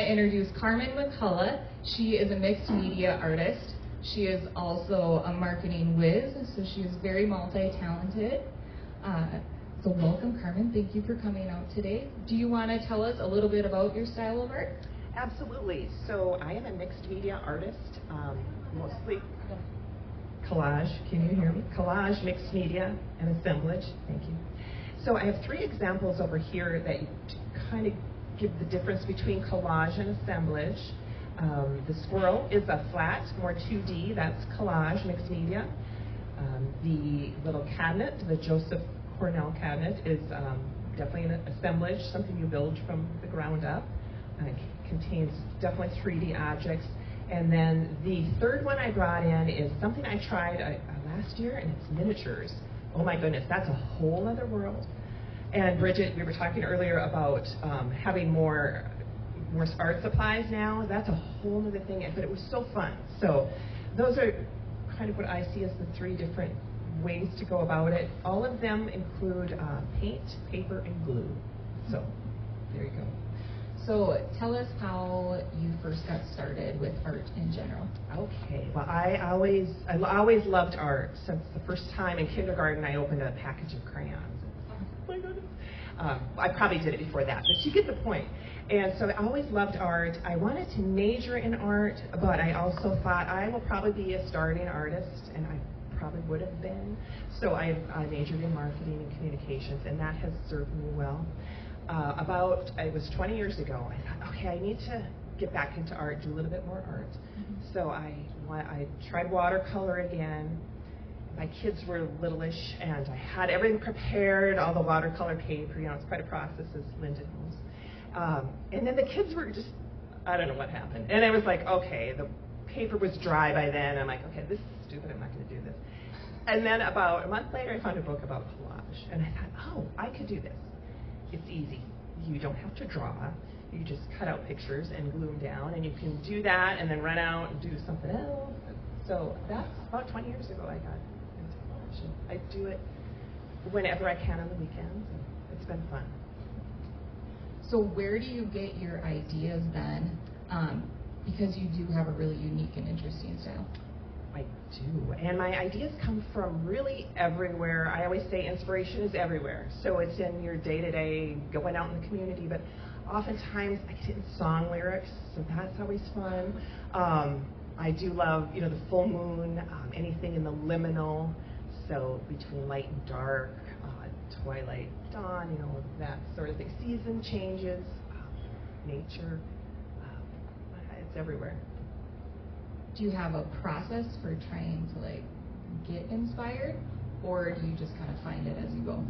to introduce Carmen McCullough. She is a mixed media artist. She is also a marketing whiz, so she is very multi-talented. So welcome, Carmen. Thank you for coming out today. Do you want to tell us a little bit about your style of art? Absolutely. So I am a mixed media artist, mostly collage. Can you hear me? Collage, mixed media, and assemblage. Thank you. So I have 3 examples over here that kind of give the difference between collage and assemblage. The squirrel is a flat, more 2D. That's collage, mixed media. The little cabinet, the Joseph Cornell cabinet, is definitely an assemblage, something you build from the ground up. It contains definitely 3D objects. And then the third one I brought in is something I tried last year, and it's miniatures. Oh my goodness, that's a whole other world. And Bridget, we were talking earlier about having more art supplies now. That's a whole other thing, but it was so fun. So those are kind of what I see as the 3 different ways to go about it. All of them include paint, paper, and glue. So there you go. So tell us how you first got started with art in general. Okay, well, I always loved art. Since the first time in kindergarten I opened a package of crayons. Oh my goodness. I probably did it before that, but you get the point. And so I always loved art. I wanted to major in art, but I also thought I will probably be a starting artist, and I probably would have been. So I majored in marketing and communications, and that has served me well. It was 20 years ago, I thought, okay, I need to get back into art, do a little bit more art. So I tried watercolor again. My kids were littleish, and I had everything prepared, all the watercolor paper. You know, it's quite a process, as Linda knows. And then the kids were just, I don't know what happened. And I was like, okay, the paper was dry by then. I'm like, okay, this is stupid. I'm not going to do this. And then about a month later, I found a book about collage. And I thought, oh, I could do this. It's easy. You don't have to draw. You just cut out pictures and glue them down. And you can do that and then run out and do something else. So that's about 20 years ago I got into collage. I do it whenever I can on the weekends. And it's been fun. So where do you get your ideas then? Because you do have a really unique and interesting style. I do, and my ideas come from really everywhere. I always say inspiration is everywhere. So it's in your day-to-day, going out in the community, but oftentimes I get it in song lyrics, so that's always fun. I do love, the full moon, anything in the liminal, so between light and dark, twilight, dawn, that sort of thing. Season changes, nature, it's everywhere. Do you have a process for trying to get inspired, or do you just kind of find it as you go?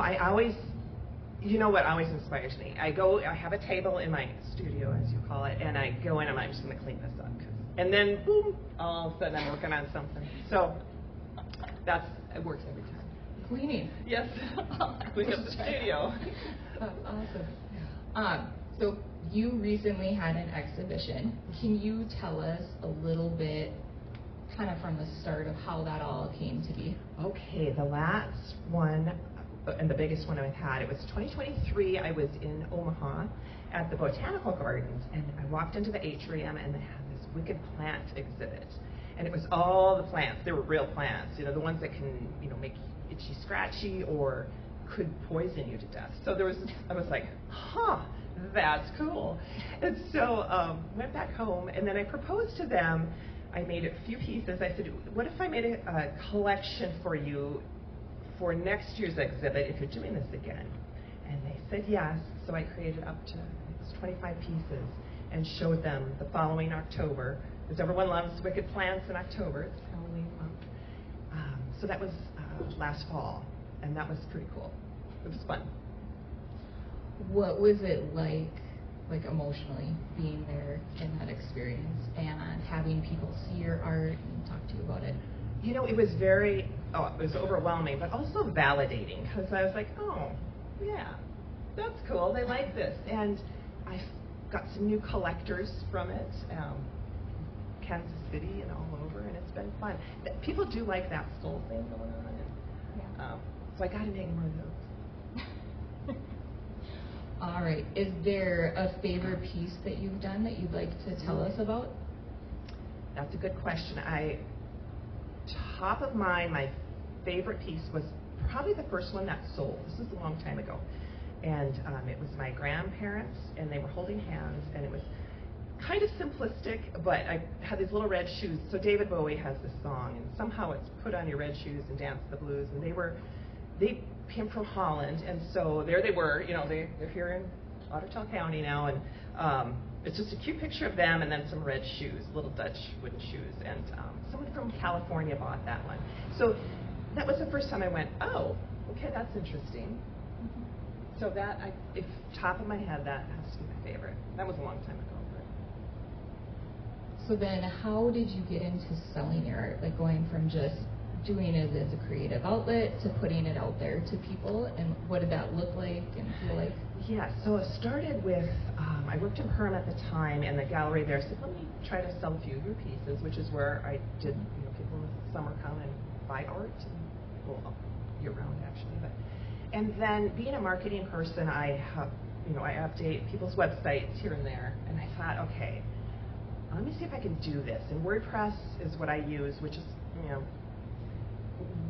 I always, what always inspires me? I have a table in my studio, as you call it, and I go in and I'm just going to clean this up. And then, boom, all of a sudden I'm working on something. So it works every time. Cleaning. Yes. Clean up the studio. That's awesome. So you recently had an exhibition. Can you tell us a little bit, kind of from the start, of how that all came to be? Okay, the last one, and the biggest one I've had, it was 2023. I was in Omaha at the Botanical Gardens, and I walked into the atrium, and they had this wicked plant exhibit. And it was all the plants. They were real plants, the ones that can, make you itchy, scratchy, or could poison you to death. So I was like, that's cool. And so went back home, and then I proposed to them. I made a few pieces. I said, what if I made a collection for you for next year's exhibit if you're doing this again? And they said yes. So I created up to 25 pieces and showed them the following October, because everyone loves wicked plants in October. It's Halloween month. So that was last fall, and that was pretty cool. It was fun. What was it like emotionally, being there in that experience and having people see your art and talk to you about it? It was it was overwhelming, but also validating, because I was like, oh, yeah, that's cool. They like this. And I got some new collectors from it, Kansas City and all over, and it's been fun. People do like that skull thing going on. And, so I got to make more of those. All right. Is there a favorite piece that you've done that you'd like to tell us about? That's a good question. Top of mind, my favorite piece was probably the first one that sold. This was a long time ago. And it was my grandparents, and they were holding hands, and it was kind of simplistic, but I had these little red shoes. So David Bowie has this song, and somehow it's put on your red shoes and dance the blues. And they came from Holland, and so there they were. You know, they're here in Ottertail County now, and it's just a cute picture of them and then some red shoes, little Dutch wooden shoes. And someone from California bought that one. So that was the first time I went, oh, okay, that's interesting. So that, if top of my head, that has to be my favorite. That was a long time ago. So then how did you get into selling your art? Like going from just doing it as a creative outlet to putting it out there to people, and what did that look like and feel like? Yeah, so it started with, I worked in Perm at the time, and the gallery there said, let me try to sell a few of your pieces, which is where I did, people in the summer come and buy art, well, year round actually, but. And then being a marketing person, I update people's websites here and there, and I thought, okay, let me see if I can do this. And WordPress is what I use, which is,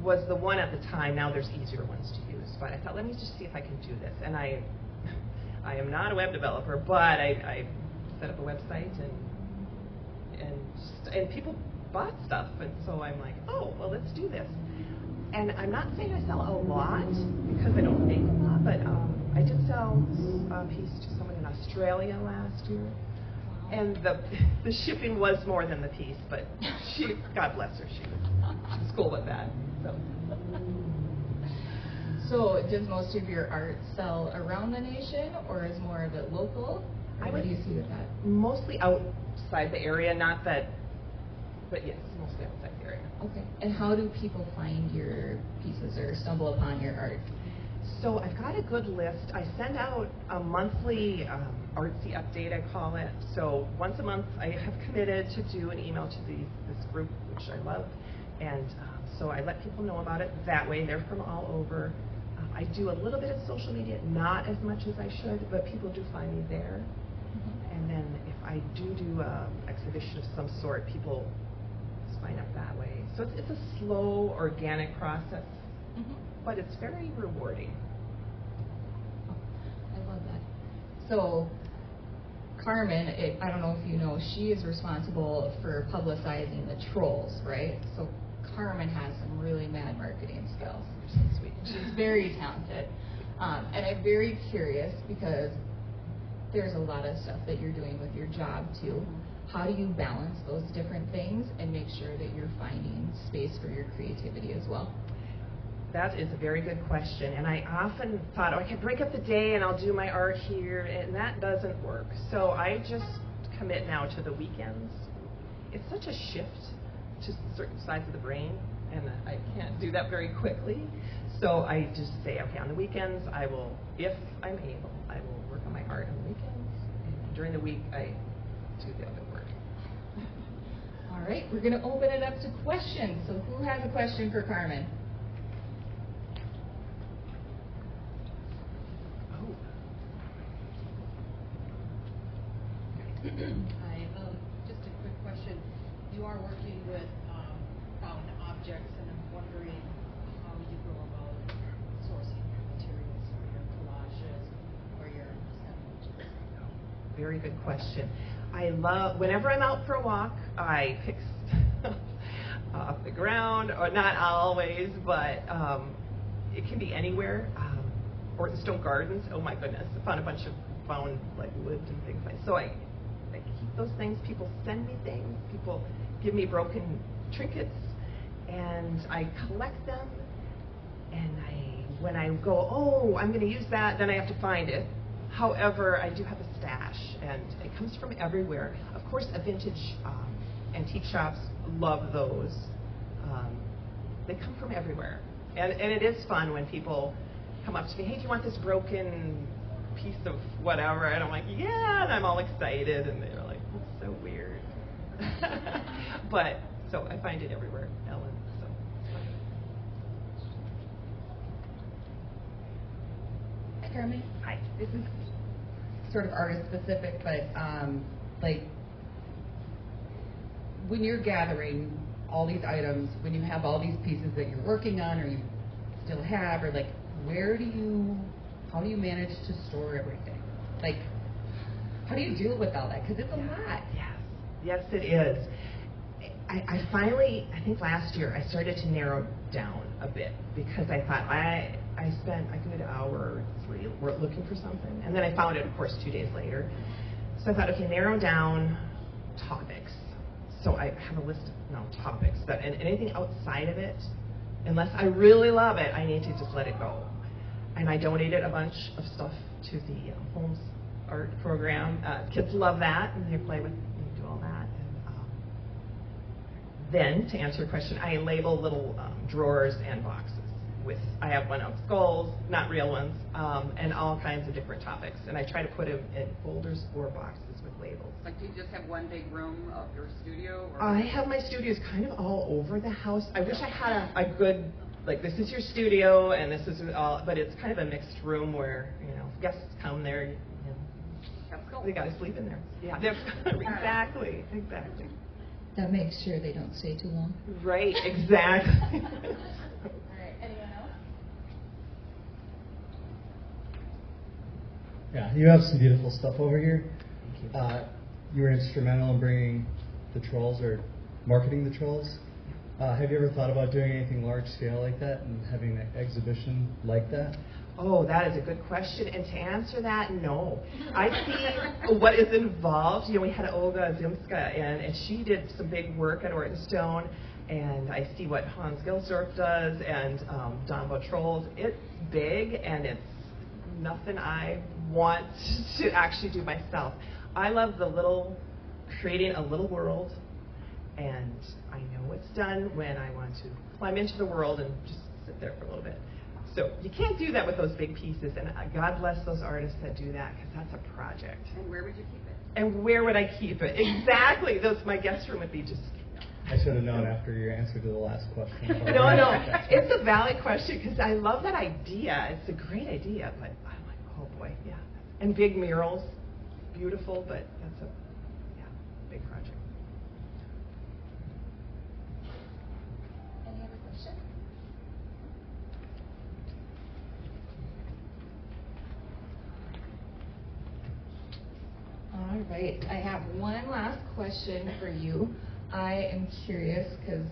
was the one at the time. Now there's easier ones to use, but I thought, let me just see if I can do this. And I am not a web developer, but I set up a website, and people bought stuff, and so I'm like, oh, well, let's do this. And I'm not saying I sell a lot because I don't make a lot, but I did sell a piece to someone in Australia last year. And the shipping was more than the piece, but she, God bless her, she was cool with that. So does most of your art sell around the nation, or is more of it local? What do you see with that? Mostly outside the area, not that, but yes, mostly outside the area. Okay. And how do people find your pieces or stumble upon your art? So I've got a good list. I send out a monthly artsy update, I call it. So once a month, I have committed to do an email to this group, which I love. And so I let people know about it that way. They're from all over. I do a little bit of social media, not as much as I should, but people do find me there. And then if I do an exhibition of some sort, people sign up that way. So it's a slow, organic process, but it's very rewarding. I love that. So Carmen, I don't know if you know, she is responsible for publicizing the trolls, right? So Carmen has some really mad marketing skills. You're so sweet. She's very talented. And I'm very curious because there's a lot of stuff that you're doing with your job too. How do you balance those different things and make sure that you're finding space for your creativity as well? That is a very good question, and I often thought, oh, I could break up the day and I'll do my art here, and that doesn't work. So I just commit now to the weekends. It's such a shift to certain sides of the brain, and I can't do that very quickly. So I just say, okay, on the weekends I will, if I'm able, I will work on my art on the weekends, and during the week I do the other work. All right, we're going to open it up to questions. So who has a question for Carmen? Hi, just a quick question. You are working with found objects, and I'm wondering how you go about sourcing your materials for your collages or your sandwiches. Very good question. I love, whenever I'm out for a walk, I pick stuff off the ground, or not always, but it can be anywhere. Or the Stone Gardens, oh my goodness, I found a bunch of found like wood and things like that. So I keep those things. People send me things. People give me broken trinkets, and I collect them. And when I go, oh, I'm going to use that, then I have to find it. However, I do have a stash, and it comes from everywhere. Of course, a vintage antique shops love those. They come from everywhere, and it is fun when people come up to me, hey, do you want this broken piece of whatever? And I'm like, yeah, and I'm all excited, and they're like, that's so weird. But so I find it everywhere, Ellen. So. Hi, Carmen. Hi. This is sort of artist specific, but like when you're gathering all these items, when you have all these pieces that you're working on or you still have, or like how do you manage to store everything? Like, how do you deal with all that? Because it's a lot. Yes, it is. I finally, I think last year, I started to narrow down a bit because I thought I spent a good hour or 3 looking for something, and then I found it, of course, 2 days later. So I thought, okay, narrow down topics. So I have a list of topics, and anything outside of it, unless I really love it, I need to just let it go. And I donated a bunch of stuff to the Holmes art program. Kids love that, and they play with and do all that. And then, to answer your question, I label little drawers and boxes. I have one of skulls, not real ones, and all kinds of different topics. And I try to put them in folders or boxes with labels. Like, do you just have one big room of your studio? Or I have my studios kind of all over the house. I wish I had a good, like, this is your studio, and this is all, but it's kind of a mixed room where, if guests come there, they got to sleep in there. Yeah, exactly. That makes sure they don't stay too long. Right, exactly. All right, anyone else? Yeah, you have some beautiful stuff over here. You were instrumental in bringing the trolls, or marketing the trolls. Have you ever thought about doing anything large scale like that and having an exhibition like that? Oh, that is a good question. And to answer that, no. I see what is involved. We had Olga Zimska in, and she did some big work at Orton Stone. And I see what Hans Gilsdorf does and Donbo Trolls. It's big, and it's nothing I want to actually do myself. I love creating a little world, and I know it's done when I want to climb into the world and just sit there for a little bit. So you can't do that with those big pieces, and God bless those artists that do that, because that's a project. And where would you keep it? And where would I keep it? Exactly. My guest room would be just... I should have known after your answer to the last question. No. It's a valid question, because I love that idea. It's a great idea, but I'm like, oh boy, yeah. And big murals, beautiful, but that's a big project. Any other questions? All right, I have one last question for you. I am curious because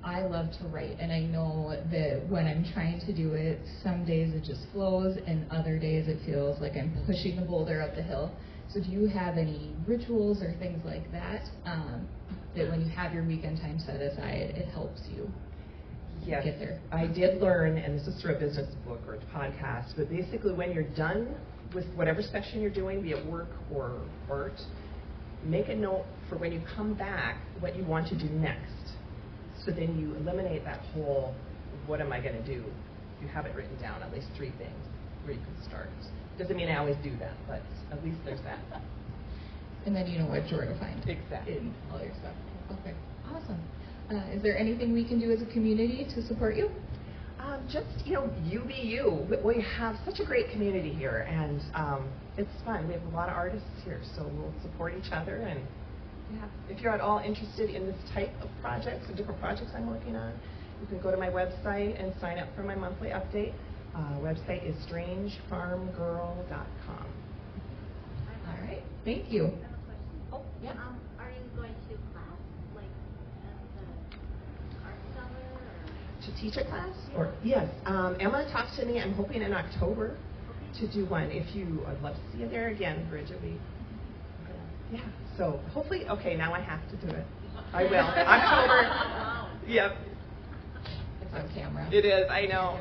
I love to write, and I know that when I'm trying to do it, some days it just flows, and other days it feels like I'm pushing the boulder up the hill. So do you have any rituals or things like that, that when you have your weekend time set aside, it helps you get there? I did learn, and this is through a business book or a podcast, but basically when you're done with whatever section you're doing, be it work or art, make a note for when you come back what you want to do next. So then you eliminate that whole, what am I going to do? You have it written down, at least 3 things where you can start. Doesn't mean I always do that, but at least there's that. And then you know what drawer to find. Exactly. In all your stuff. Okay, awesome. Is there anything we can do as a community to support you? Just, you be you. We have such a great community here, and it's fun. We have a lot of artists here, so we'll support each other. And if you're at all interested in this type of projects, the different projects I'm working on, you can go to my website and sign up for my monthly update. Website is strangefarmgirl.com. All right, thank you. I have a question. Oh, yeah. Are you going to class, like, as an art seller, or? To teach a class? Or yes. Emma talked to me, I'm hoping in October, to do one. I'd love to see you there again, Bridget. Yeah. So hopefully, okay, now I have to do it. I will. October. Yep. It's on camera. It is, I know.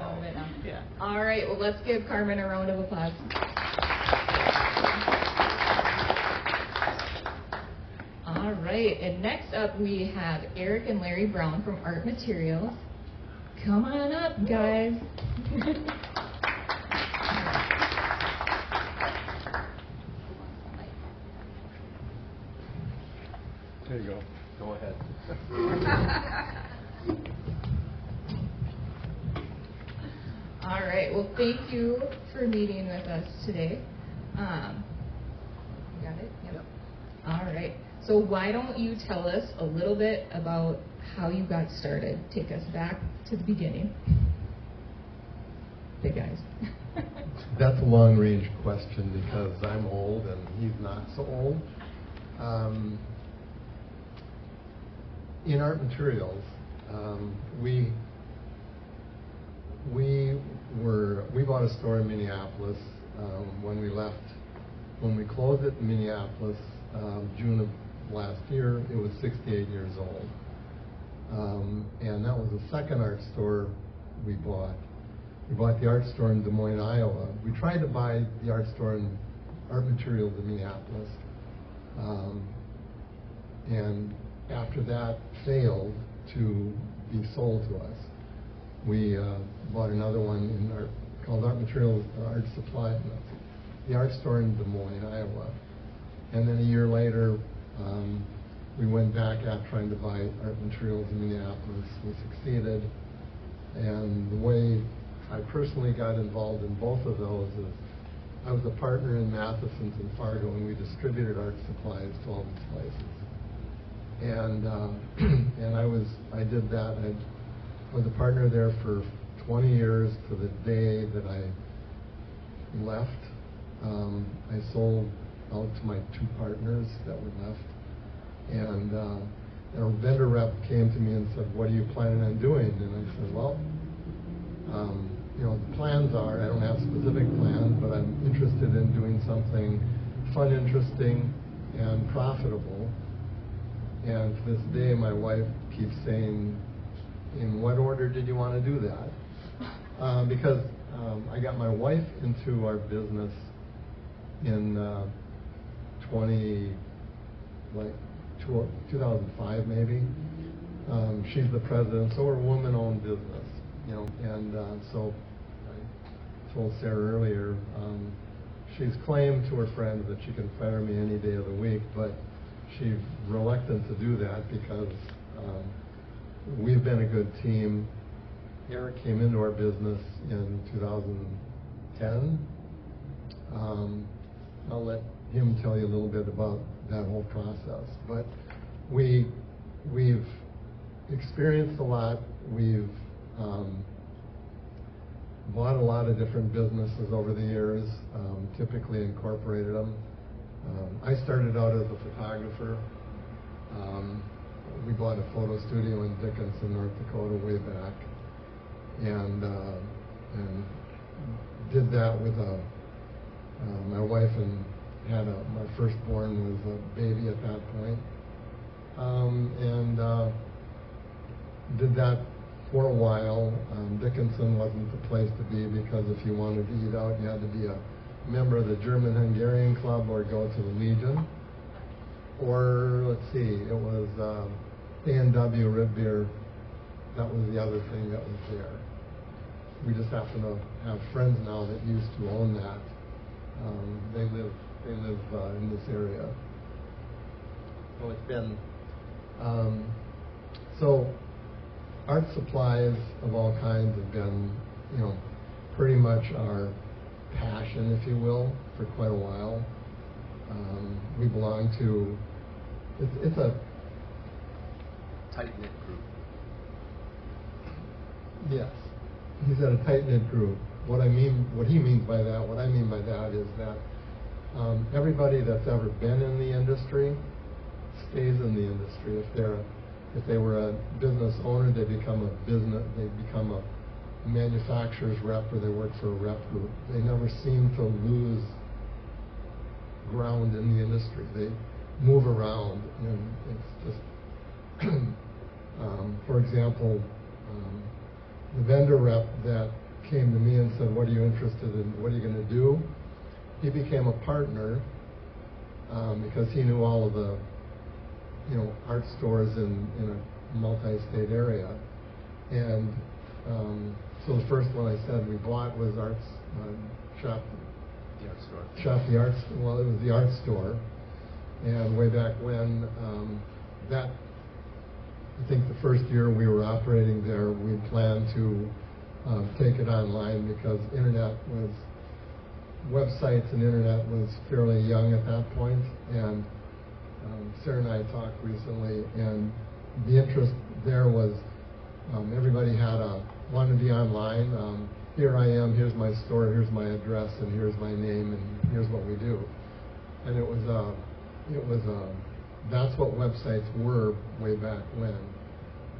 Yeah. All right, well, let's give Carmen a round of applause. All right, and next up we have Eric and Larry Brown from Art Materials. Come on up, guys. There you go. Go ahead. All right. Well, thank you for meeting with us today. You got it? Yep. All right. So why don't you tell us a little bit about how you got started? Take us back to the beginning. Big guys. That's a long-range question because I'm old and he's not so old. In art materials, we bought a store in Minneapolis when we left. When we closed it in Minneapolis, June of last year, it was 68 years old. And that was the second art store we bought. We bought the art store in Des Moines, Iowa. We tried to buy the art store in art materials in Minneapolis. And after that failed to be sold to us, we bought another one in called Art Materials Art Supply, the art store in Des Moines, Iowa. And then a year later, we went back out trying to buy art materials in Minneapolis. We succeeded. And the way I personally got involved in both of those is I was a partner in Matheson's in Fargo, and we distributed art supplies to all these places. And I did that. I was a partner there for 20 years to the day that I left. I sold out to my two partners that were left. And a vendor rep came to me and said, "What are you planning on doing?" And I said, "Well, the plans are, I don't have specific plans, but I'm interested in doing something fun, interesting, and profitable." And to this day, my wife keeps saying, "In what order did you want to do that?" Because I got my wife into our business in 2005 maybe. She's the president, so we're a woman-owned business, and so I told Sarah earlier, she's claimed to her friends that she can fire me any day of the week, but she's reluctant to do that because we've been a good team. Eric came into our business in 2010. I'll let him tell you a little bit about that whole process. But we've experienced a lot. We've bought a lot of different businesses over the years, typically incorporated them. I started out as a photographer. We bought a photo studio in Dickinson, North Dakota, way back, and did that with my wife, and had my firstborn was a baby at that point, and did that for a while. Dickinson wasn't the place to be because if you wanted to eat out, you had to be a member of the German-Hungarian Club or go to the Legion. Or, let's see, it was A&W Root Beer. That was the other thing that was there. We just happen to have friends now that used to own that. They live in this area. So it's been, so art supplies of all kinds have been, pretty much our passion, if you will, for quite a while. We belong to, it's a tight-knit group. Yes, he said a tight-knit group. What he means by that, what I mean by that is that everybody that's ever been in the industry stays in the industry. If they were a business owner, they become a manufacturer's rep, or they work for a rep group. They never seem to lose ground in the industry. They move around, and it's just, for example, the vendor rep that came to me and said, "What are you interested in? What are you going to do?" He became a partner because he knew all of the, art stores in a multi-state area, and so the first one I said we bought was Shop The art store. Well, it was the art store, and way back when, I think the first year we were operating there, we planned to take it online because internet was websites and internet was fairly young at that point, and Sarah and I talked recently, and the interest there was everybody wanted to be online. Here I am, here's my store, here's my address, and here's my name, and here's what we do. And that's what websites were way back when.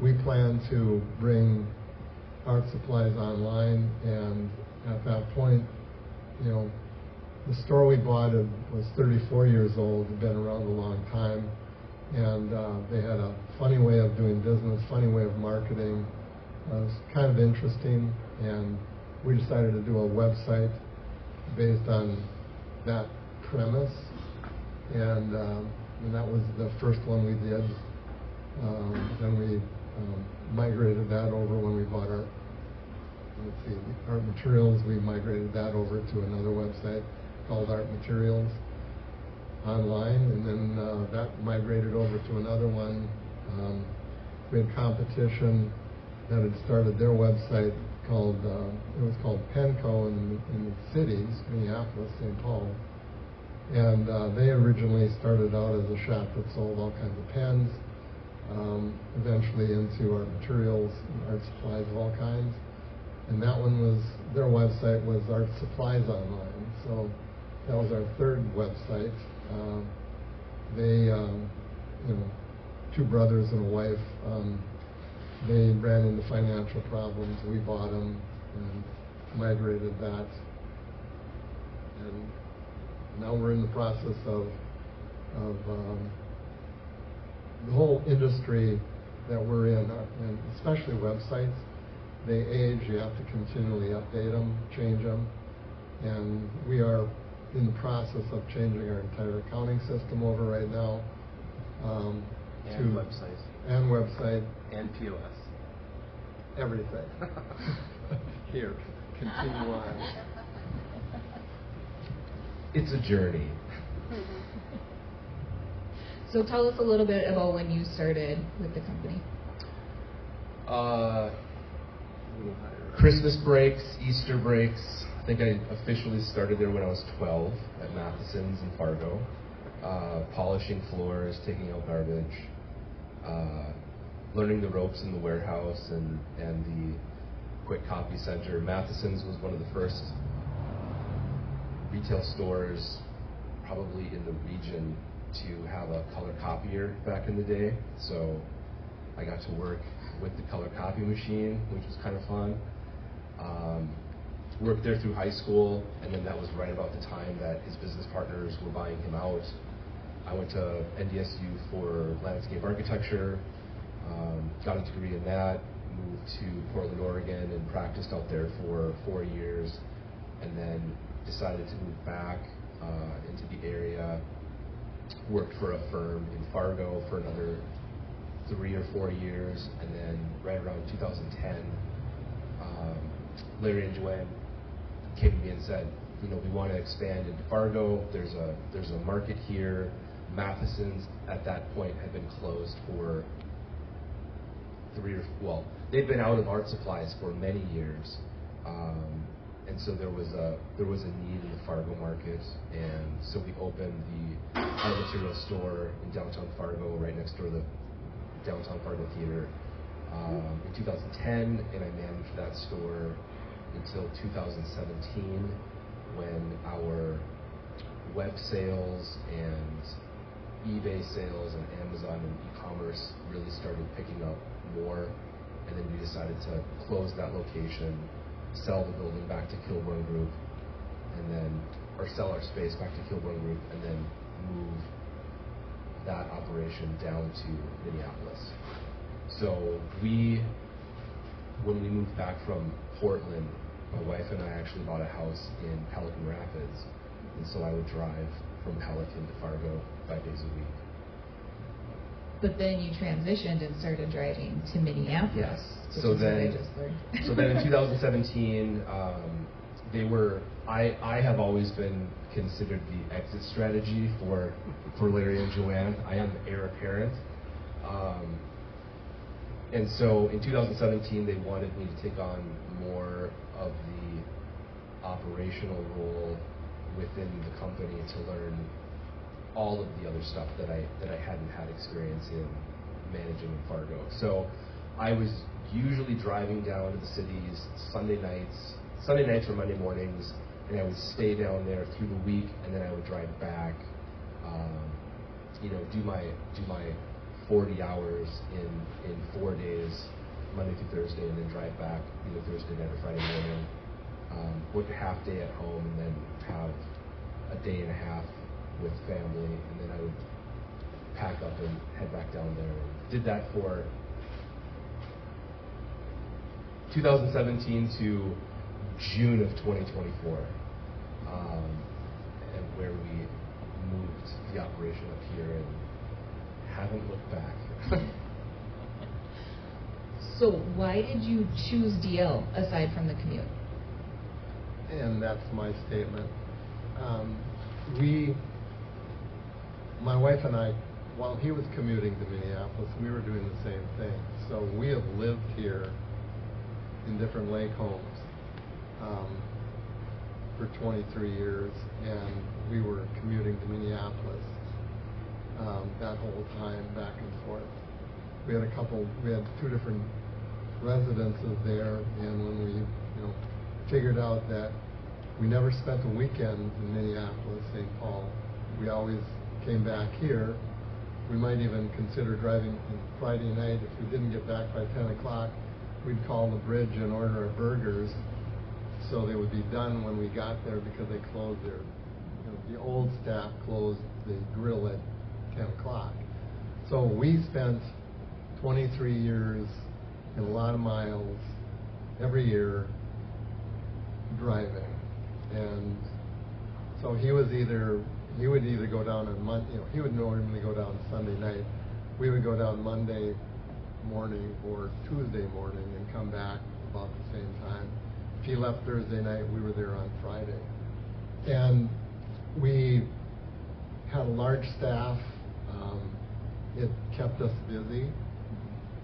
We planned to bring art supplies online, and at that point, the store we bought was 34 years old, had been around a long time, and they had a funny way of doing business, funny way of marketing. It was kind of interesting, and we decided to do a website based on that premise, and that was the first one we did. Then we migrated that over when we bought Art Materials. We migrated that over to another website called Art Materials Online, and then that migrated over to another one. We had competition that had started their website called it was called Penco in the cities, Minneapolis, St. Paul, and they originally started out as a shop that sold all kinds of pens, eventually into art materials, art supplies of all kinds, and that one was, their website was Art Supplies Online. So that was our third website. They, two brothers and a wife, they ran into financial problems. We bought them and migrated that, and now we're in the process of the whole industry that we're in, and especially websites. They age, you have to continually update them, change them, and we are in the process of changing our entire accounting system over right now. And website. And website. And POS. Everything. Here, continue on. It's a journey. So tell us a little bit about when you started with the company. Christmas breaks, Easter breaks. I think I officially started there when I was 12 at Matheson's in Fargo, polishing floors, taking out garbage, learning the ropes in the warehouse and the quick copy center. Matheson's was one of the first retail stores probably in the region to have a color copier back in the day. So I got to work with the color copy machine, which was kind of fun. Worked there through high school, and then that was right about the time that his business partners were buying him out. I went to NDSU for landscape architecture, got a degree in that, moved to Portland, Oregon, and practiced out there for 4 years, and then decided to move back into the area. Worked for a firm in Fargo for another 3 or 4 years, and then right around 2010, Larry and Joanne came to me and said, we want to expand into Fargo. There's a market here. Matheson's at that point had been closed for they'd been out of art supplies for many years, and so there was a need in the Fargo market, and so we opened the art material store in downtown Fargo, right next door to the downtown Fargo Theater, in 2010, and I managed that store until 2017, when our web sales and eBay sales and Amazon and e-commerce really started picking up more, and then we decided to close that location, sell the building back to Kilborn Group, or sell our space back to Kilborn Group, and then move that operation down to Minneapolis. So when we moved back from Portland, my wife and I actually bought a house in Pelican Rapids, and so I would drive from Pelican to Fargo 5 days a week. But then you transitioned and started driving to Minneapolis. Yes. Which So is then, what I just learned. so then in 2017, I have always been considered the exit strategy for Larry and Joanne. I am the heir apparent. And so in 2017, they wanted me to take on more of the operational role within the company to learn all of the other stuff that I hadn't had experience in managing in Fargo. So I was usually driving down to the cities Sunday nights or Monday mornings, and I would stay down there through the week, and then I would drive back, do my 40 hours in 4 days, Monday through Thursday, and then drive back either Thursday night or Friday morning, work a half day at home, and then have a day and a half with family, and then I would pack up and head back down there. Did that for 2017 to June of 2024, and where we moved the operation up here and haven't looked back. So why did you choose DL aside from the commute? And that's my statement. My wife and I, while he was commuting to Minneapolis, we were doing the same thing. So we have lived here in different lake homes for 23 years, and we were commuting to Minneapolis that whole time, back and forth. We had two different residences there, and when we figured out that we never spent a weekend in Minneapolis, St. Paul, we always came back here. We might even consider driving on Friday night. If we didn't get back by 10 o'clock, we'd call the bridge and order our burgers so they would be done when we got there, because they closed the old staff closed the grill at 10 o'clock. So we spent 23 years and a lot of miles every year driving. And so he would either go down on Monday, he would normally go down Sunday night. We would go down Monday morning or Tuesday morning and come back about the same time. If he left Thursday night, we were there on Friday. And we had a large staff. It kept us busy.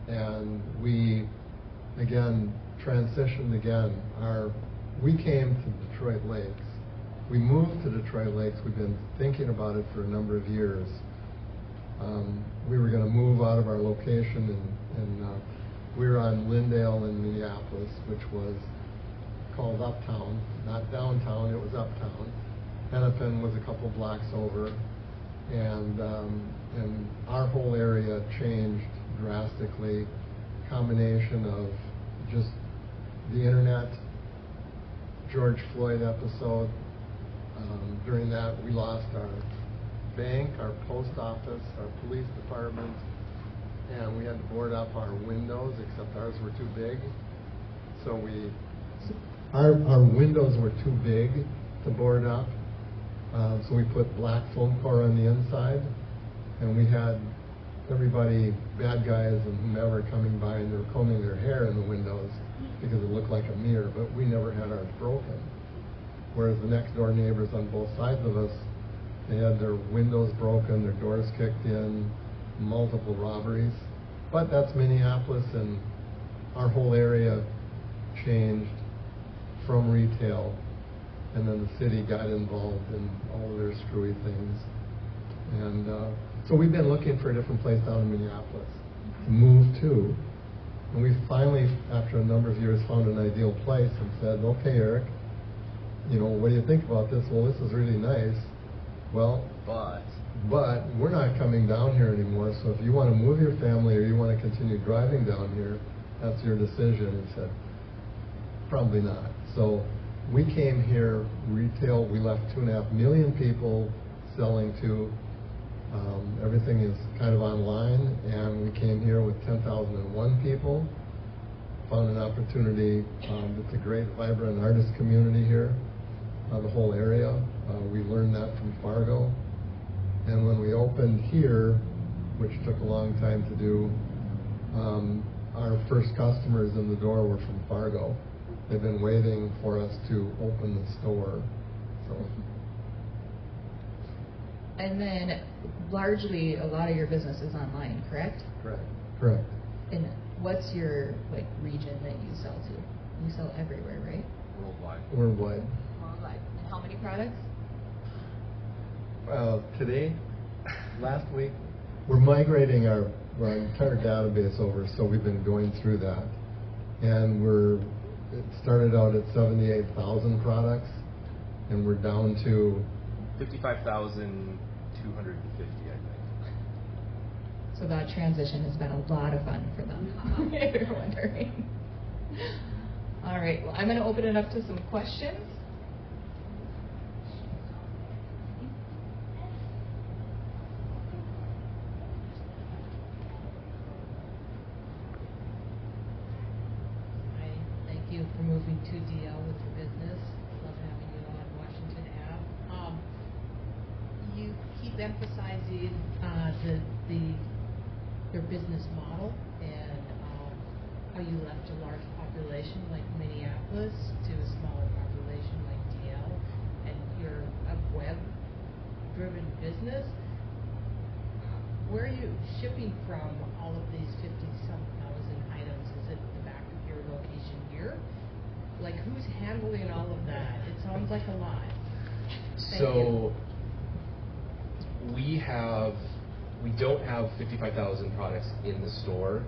And we, again, transitioned again. We came to Detroit Lakes. We moved to Detroit Lakes. We've been thinking about it for a number of years. We were going to move out of our location, and we were on Lyndale in Minneapolis, which was called Uptown, not downtown, it was Uptown. Hennepin was a couple blocks over, and our whole area changed drastically. Combination of just the internet, George Floyd episode. During that, we lost our bank, our post office, our police department, and we had to board up our windows, except ours were too big. So our windows were too big to board up. So we put black foam core on the inside, and we had everybody, bad guys and whomever, coming by, and they were combing their hair in the windows because it looked like a mirror, but we never had ours broken. Whereas the next door neighbors on both sides of us, they had their windows broken, their doors kicked in, multiple robberies. But that's Minneapolis, and our whole area changed from retail, and then the city got involved in all of their screwy things. And so we've been looking for a different place down in Minneapolis to move to. And we finally, after a number of years, found an ideal place and said, okay, Eric, what do you think about this? Well, this is really nice. Well, but we're not coming down here anymore, so if you want to move your family or you want to continue driving down here, that's your decision. He said, probably not. So we came here retail. We left 2.5 million people selling to. Everything is kind of online, and we came here with 10,001 people. Found an opportunity. It's a great, vibrant artist community here, the whole area. We learned that from Fargo. And when we opened here, which took a long time to do, our first customers in the door were from Fargo. They've been waiting for us to open the store. So. And then, largely, a lot of your business is online, correct? Correct. And what's your region that you sell to? You sell everywhere, right? Worldwide. Worldwide. Worldwide. And how many products? Today, last week, we're migrating our entire database over, so we've been going through that. And it started out at 78,000 products, and we're down to 55,250, I think. So that transition has been a lot of fun for them, if you're wondering. All right, well, I'm going to open it up to some questions. Hi, thank you for moving to DL with your business. Love having you on Washington Ave. You keep emphasizing your business model and how you left a large population like Minneapolis to a smaller population like DL, and you're a web-driven business. Where are you shipping from all of these 50-some thousand items? Is it the back of your location here? Like, who's handling all of that? It sounds like a lot. Thank you. We don't have 55,000 products in the store.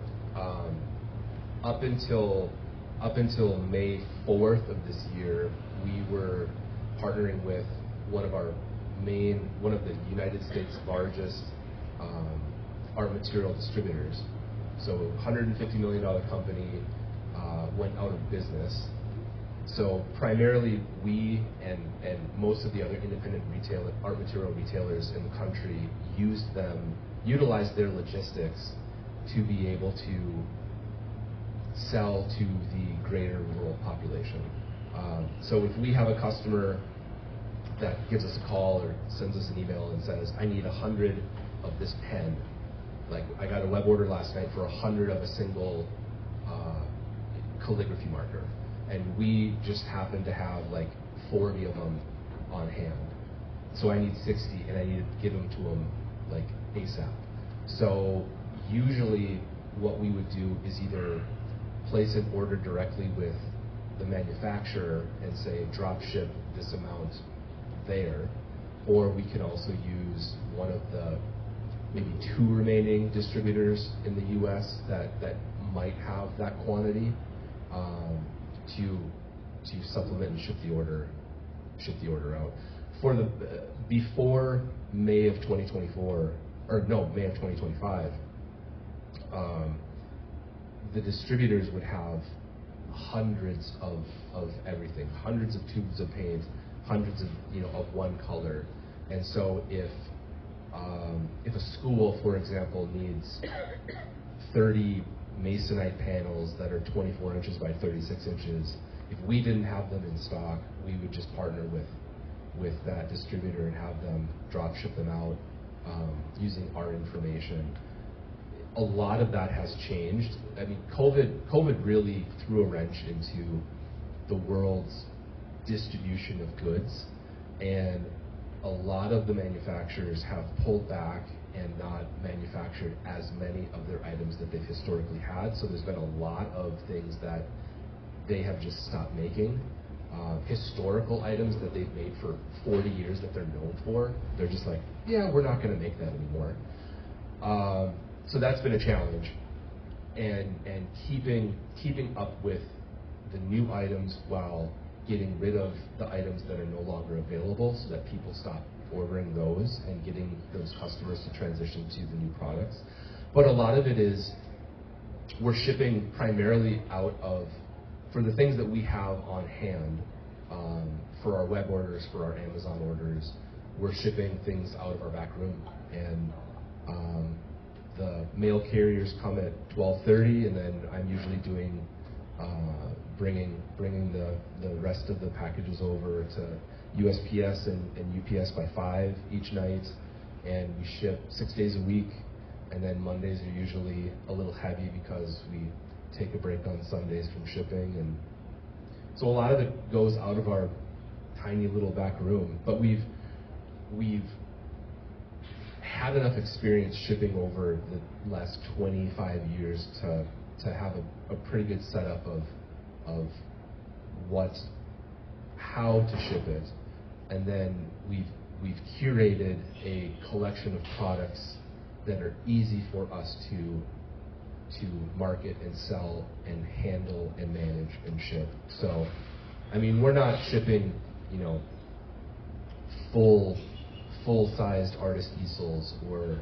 Up until May 4th of this year, we were partnering with one of the United States largest art material distributors. So $150 million company went out of business. So primarily we and most of the other independent art material retailers in the country utilized their logistics to be able to sell to the greater rural population. So if we have a customer that gives us a call or sends us an email and says, I need 100 of this pen, like I got a web order last night for 100 of a single calligraphy marker, and we just happen to have like 40 of them on hand. So I need 60, and I need to give them to them like ASAP. So usually what we would do is either place an order directly with the manufacturer and say drop ship this amount there, or we can also use one of the maybe 2 remaining distributors in the U.S. that might have that quantity to supplement and ship the order out. For the before May of 2024, or no, May of 2025, the distributors would have hundreds of everything, hundreds of tubes of paint, hundreds of of one color, and so if a school, for example, needs 30 masonite panels that are 24 inches by 36 inches, if we didn't have them in stock, we would just partner with that distributor and have them drop ship them out using our information. A lot of that has changed. I mean, COVID really threw a wrench into the world's distribution of goods, and a lot of the manufacturers have pulled back and not manufactured as many of their items that they've historically had. So there's been a lot of things that they have just stopped making. Historical items that they've made for 40 years that they're known for, they're just like, yeah, we're not going to make that anymore. So that's been a challenge, and keeping up with the new items while getting rid of the items that are no longer available, so that people stop ordering those and getting those customers to transition to the new products. But a lot of it is we're shipping primarily out of, for the things that we have on hand, for our web orders, for our Amazon orders, we're shipping things out of our back room, and the mail carriers come at 12:30, and then I'm usually doing bringing the rest of the packages over to USPS and UPS by 5 each night, and we ship 6 days a week, and then Mondays are usually a little heavy because we take a break on Sundays from shipping, and so a lot of it goes out of our tiny little back room. But we've had enough experience shipping over the last 25 years to have a pretty good setup of how to ship it, and then we've we've curated a collection of products that are easy for us to market and sell and handle and manage and ship. So, I mean, we're not shipping, full-sized artist easels or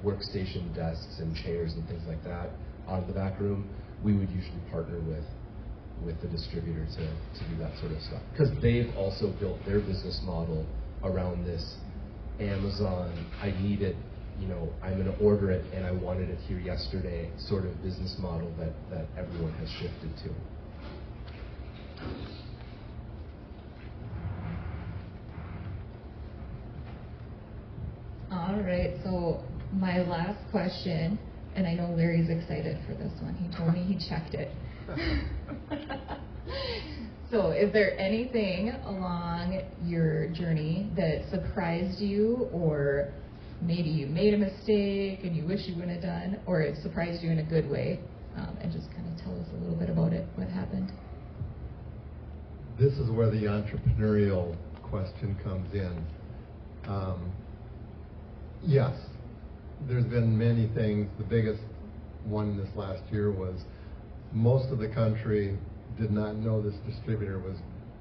workstation desks and chairs and things like that out of the back room. We would usually partner with the distributor to do that sort of stuff, because they've also built their business model around this Amazon, I need it, I'm going to order it and I wanted it here yesterday sort of business model that everyone has shifted to. All right, so my last question, and I know Larry's excited for this one. He told me he checked it. So is there anything along your journey that surprised you, or maybe you made a mistake and you wish you wouldn't have done, or it surprised you in a good way? And just kind of tell us a little bit about it, what happened. This is where the entrepreneurial question comes in. Yes, there's been many things. The biggest one this last year was most of the country did not know this distributor was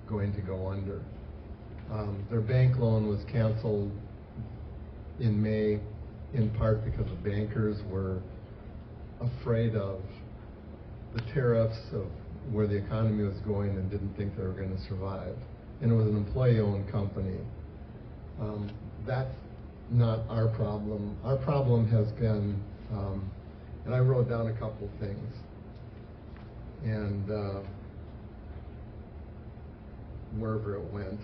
going to go under. Their bank loan was canceled in May, in part because the bankers were afraid of the tariffs, of where the economy was going, and didn't think they were going to survive. And it was an employee-owned company. That's not our problem. Our problem has been, and I wrote down a couple of things, and wherever it went,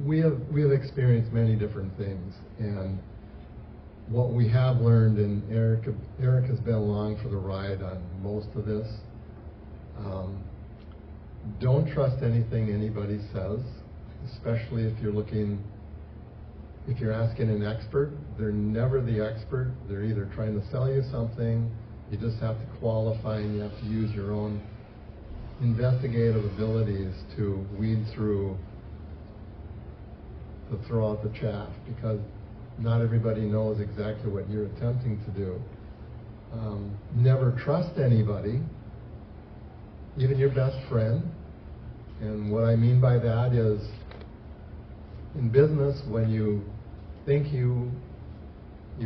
we have experienced many different things, and what we have learned, and Eric has been along for the ride on most of this. Don't trust anything anybody says, especially if you're asking an expert. They're never the expert. They're either trying to sell you something, you just have to qualify, and you have to use your own investigative abilities to weed through, to throw out the chaff, because not everybody knows exactly what you're attempting to do. Never trust anybody, even your best friend. And what I mean by that is, in business, when you think you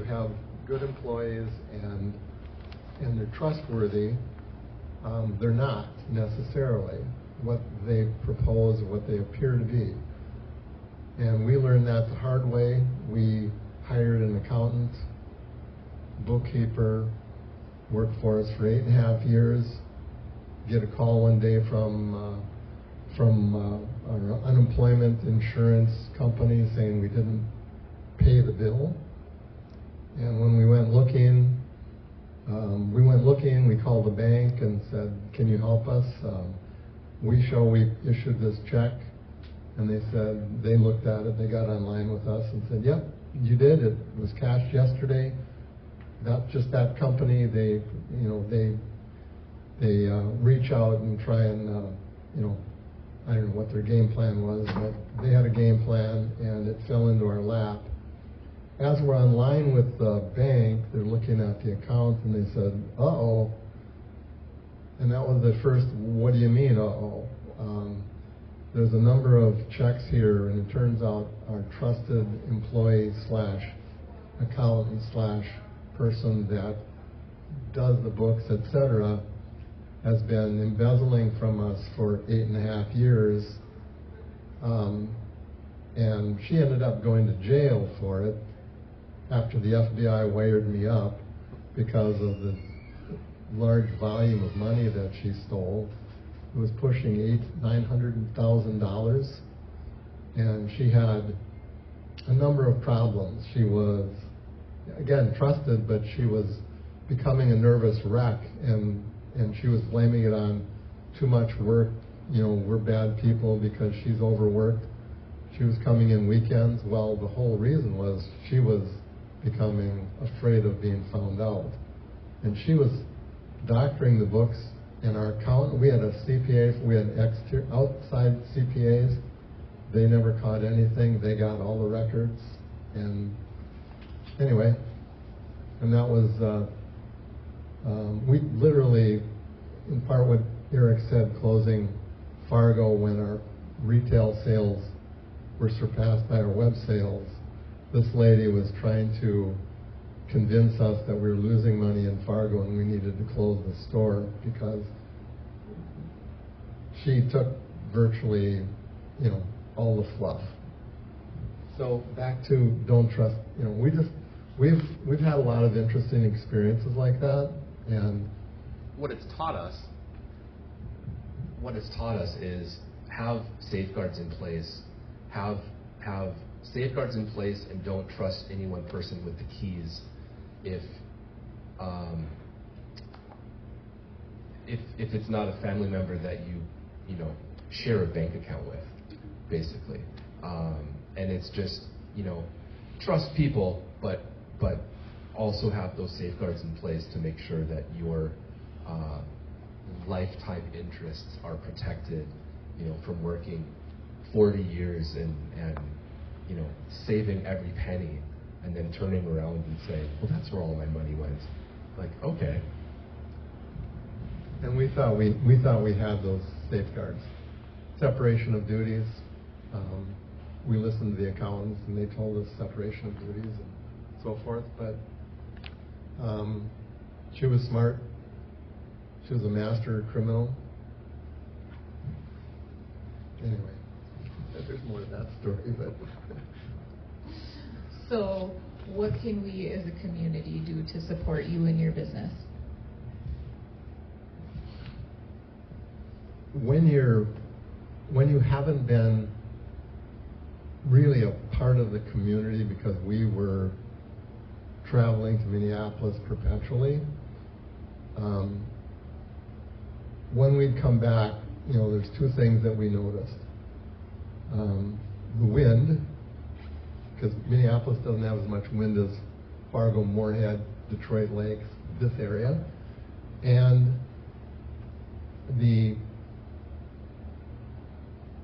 have good employees and they're trustworthy, they're not necessarily what they propose or what they appear to be. And we learned that the hard way. We hired an accountant, bookkeeper, worked for us for 8.5 years, get a call one day from our unemployment insurance company saying we didn't pay the bill. And when we went looking, we called the bank and said, can you help us? We issued this check. And they said, they looked at it, they got online with us and said, yep, you did, it was cashed yesterday. Not just that company, they reach out and try and, I don't know what their game plan was, but they had a game plan and it fell into our lap. As we're online with the bank, they're looking at the account and they said, uh-oh. And that was the first, what do you mean, uh-oh? There's a number of checks here, and it turns out our trusted employee / accountant / person that does the books, etc., has been embezzling from us for 8.5 years, and she ended up going to jail for it after the FBI wired me up because of the large volume of money that she stole. It was pushing $900,000, and she had a number of problems. She was, again, trusted, but she was becoming a nervous wreck, and she was blaming it on too much work. We're bad people because she's overworked. She was coming in weekends. Well, the whole reason was she was becoming afraid of being found out. And she was doctoring the books And our accountant, we had a CPA, we had outside CPAs. They never caught anything. They got all the records. And anyway, and that was, we literally, in part what Eric said, closing Fargo when our retail sales were surpassed by our web sales. This lady was trying to convince us that we were losing money in Fargo and we needed to close the store because she took virtually, all the fluff. So back to don't trust. We've had a lot of interesting experiences like that, and What it's taught us is have safeguards in place. Have safeguards in place, and don't trust any one person with the keys. If it's not a family member that you share a bank account with, basically, and it's just trust people, but also have those safeguards in place to make sure that your lifetime interests are protected, from working 40 years and saving every penny, and then turning around and saying, well, that's where all my money went. Like, okay. And we thought we had those safeguards. Separation of duties. We listened to the accountants, and they told us separation of duties and so forth. But she was smart. She was a master criminal. Anyway, there's more to that story, but. So, what can we as a community do to support you in your business? When you haven't been really a part of the community because we were traveling to Minneapolis perpetually, when we'd come back, there's two things that we noticed. The wind, because Minneapolis doesn't have as much wind as Fargo, Moorhead, Detroit Lakes, this area, and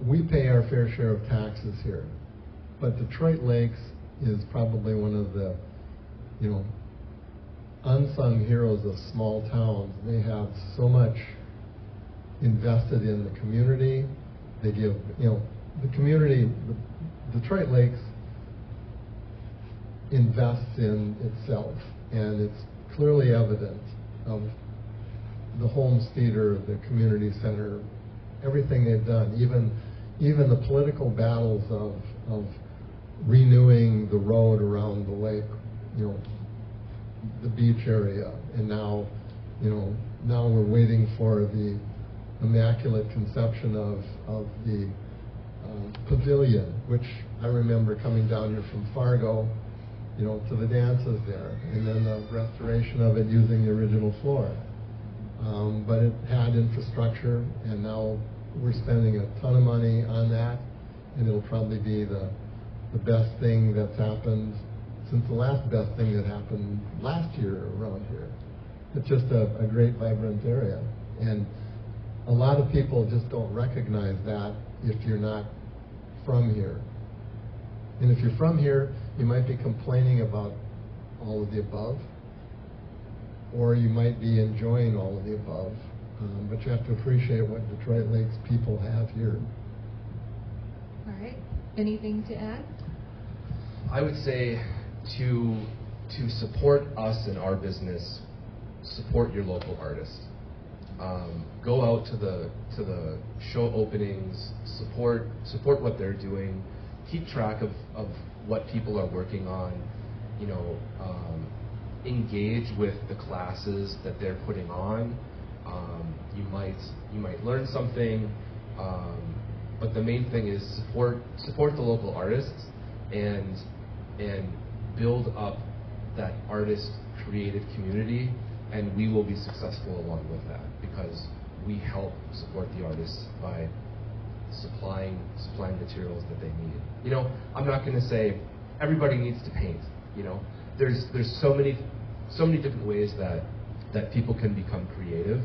we pay our fair share of taxes here, but Detroit Lakes is probably one of the, unsung heroes of small towns. They have so much invested in the community. They give, the community, Detroit Lakes invests in itself, and it's clearly evident of the Holmes Theater, the community center, everything they've done, even the political battles of renewing the road around the lake, the beach area, and now we're waiting for the Immaculate Conception of the pavilion, which I remember coming down here from Fargo, to the dances there, and then the restoration of it using the original floor. But it had infrastructure, and now we're spending a ton of money on that, and it'll probably be the best thing that's happened since the last best thing that happened last year around here. It's just a great, vibrant area. And a lot of people just don't recognize that if you're not from here. And if you're from here, you might be complaining about all of the above, or you might be enjoying all of the above. But you have to appreciate what Detroit Lakes people have here. All right. Anything to add? I would say to support us in our business, support your local artists. Go out to the show openings, support what they're doing, keep track of what people are working on, engage with the classes that they're putting on. You might learn something, but the main thing is support the local artists and build up that artist creative community, and we will be successful along with that because we help support the artists by supplying materials that they need. I'm not going to say everybody needs to paint. There's so many different ways that people can become creative.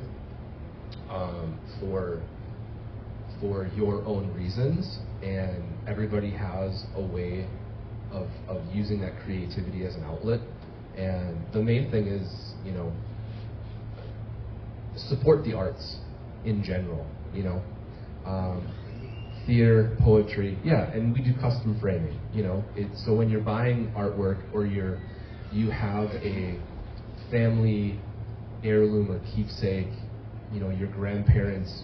for your own reasons, and everybody has a way of using that creativity as an outlet. And the main thing is, you know, support the arts in general, you know. Theater, poetry, yeah, and we do custom framing, you know. So when you're buying artwork, or you have a family heirloom or keepsake, you know, your grandparents'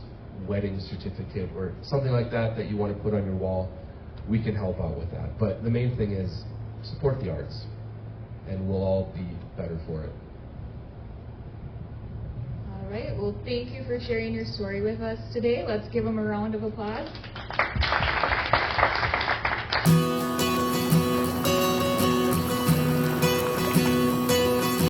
wedding certificate or something like that that you want to put on your wall, we can help out with that. But the main thing is support the arts, and we'll all be better for it. All right, well, thank you for sharing your story with us today. Let's give them a round of applause.